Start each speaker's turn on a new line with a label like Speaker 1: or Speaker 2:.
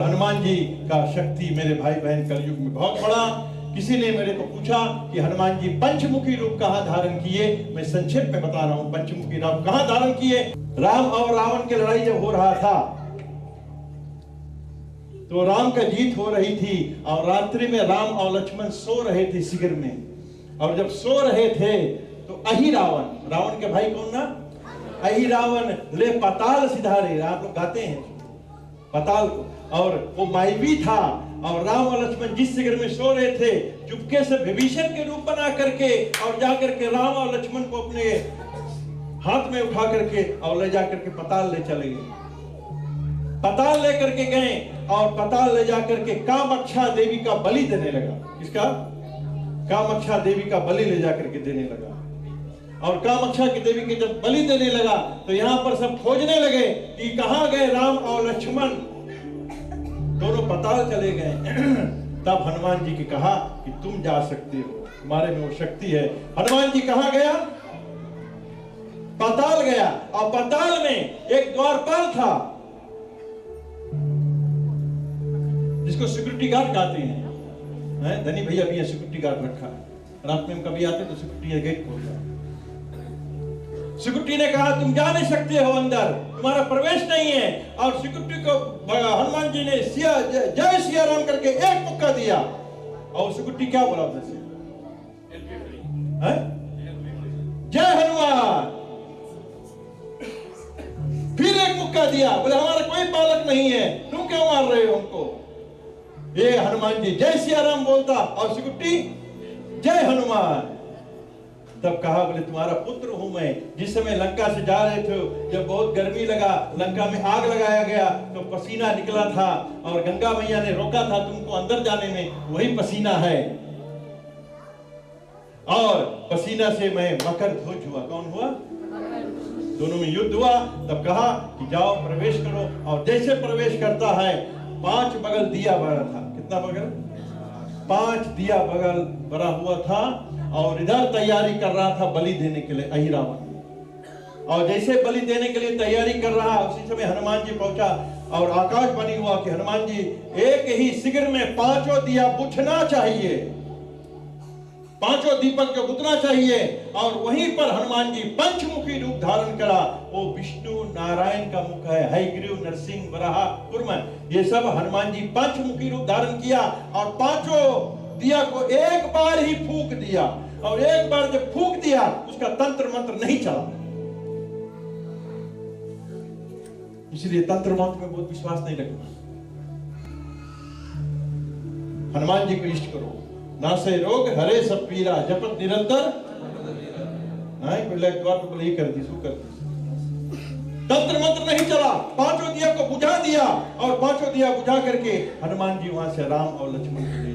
Speaker 1: हनुमान जी का शक्ति मेरे भाई बहन कलयुग में बहुत बड़ा। किसी ने मेरे को पूछा कि हनुमान जी पंचमुखी रूप कहाँ धारण किए। मैं संक्षेप में बता रहा हूँ पंचमुखी रूप कहाँ धारण किए। राम और रावण की लड़ाई जब हो रहा था तो राम का जीत हो रही थी और रात्रि में राम और लक्ष्मण सो रहे थे शिविर में। और जब सो रहे थे तो अहि रावण, रावण के भाई कौन ना, अहि रावण ले पाताल सिधारे। आप लोग गाते हैं पाताल को। और वो मायावी था और राम और लक्ष्मण जिस शिविर में सो रहे थे चुपके से विभीषण के रूप बना करके और जाकर के राम और लक्ष्मण को अपने हाथ में उठा करके और ले जाकर के पाताल ले चले गए। पाताल लेकर के गए और पाताल ले जाकर के कामाक्षा देवी का बलि देने लगा। किसका? कामाक्षा देवी का बलि ले जाकर के देने लगा। और कामाक्षा की देवी के जब बलि देने लगा तो यहाँ पर सब खोजने लगे कि कहाँ गए राम और लक्ष्मण, दोनों पाताल चले गए। तब हनुमान जी की कहा कि तुम जा सकते हो, तुम्हारे में वो शक्ति है। हनुमान जी कहाँ गया? पाताल गया। और पाताल में एक द्वारपाल था जिसको सिक्योरिटी गार्ड कहते हैं। धनी भैया भी सिक्योरिटी गार्ड रखा है, रात में हम कभी आते तो सिक्योरिटी गेट खोलता है। सिक्योरिटी ने कहा तुम जा नहीं सकते हो अंदर, तुम्हारा प्रवेश नहीं है। और सिक्योरिटी को हनुमान जी ने जय सिया राम करके एक मुक्का दिया। और सिक्योरिटी क्या बोला उधर से? जय हनुमान। फिर एक मुक्का दिया, बोले हमारा कोई बालक नहीं है, तुम क्यों मार रहे हो हमको? ये हनुमान जी जय सिया राम बोलता और सिक्योरिटी जय हनुमान। तब कहा बोले तुम्हारा पुत्र हूं मैं। जिस समय लंका से जा रहे थे जब बहुत गर्मी लगा, लंका में आग लगाया गया तो पसीना निकला था और गंगा मैया ने रोका था तुमको अंदर जाने में, वही पसीना है। और पसीना से मैं मकर ध्वज हुआ। कौन हुआ? दोनों में युद्ध हुआ। तब कहा कि जाओ प्रवेश करो। और जैसे प्रवेश करता है 5 बगल दिया भरा था। कितना बगल? 5 दिया बगल भरा हुआ था। और इधर तैयारी कर रहा था बलि देने के लिए अहि रावण। और जैसे बलि देने के लिए तैयारी कर रहा उसी समय हनुमान जी पहुंचा और आकाशवाणी हुआ कि हनुमान जी एक ही शिविर में 5 दिया बुझना चाहिए, 5 दीपक जो बुझना चाहिए। और वहीं पर हनुमान जी पंचमुखी रूप धारण करा। वो विष्णु नारायण का मुख है, हयग्रीव नरसिंह वराह कूर्म, ये सब हनुमान जी पंचमुखी रूप धारण किया। और 5 दिया को एक बार ही फूंक दिया। और एक बार जब फूंक दिया उसका तंत्र मंत्र नहीं चला। इसलिए तंत्र मंत्र में बहुत विश्वास नहीं रखना। हनुमान जी को इष्ट करो। नासे रोग हरे सब पीरा जपत निरंतर। द्वार पर बोले कर दी, कर दी। तंत्र मंत्र नहीं चला, 5 दिया को बुझा दिया। और 5 दिया बुझा करके हनुमान जी वहां से राम और लक्ष्मण को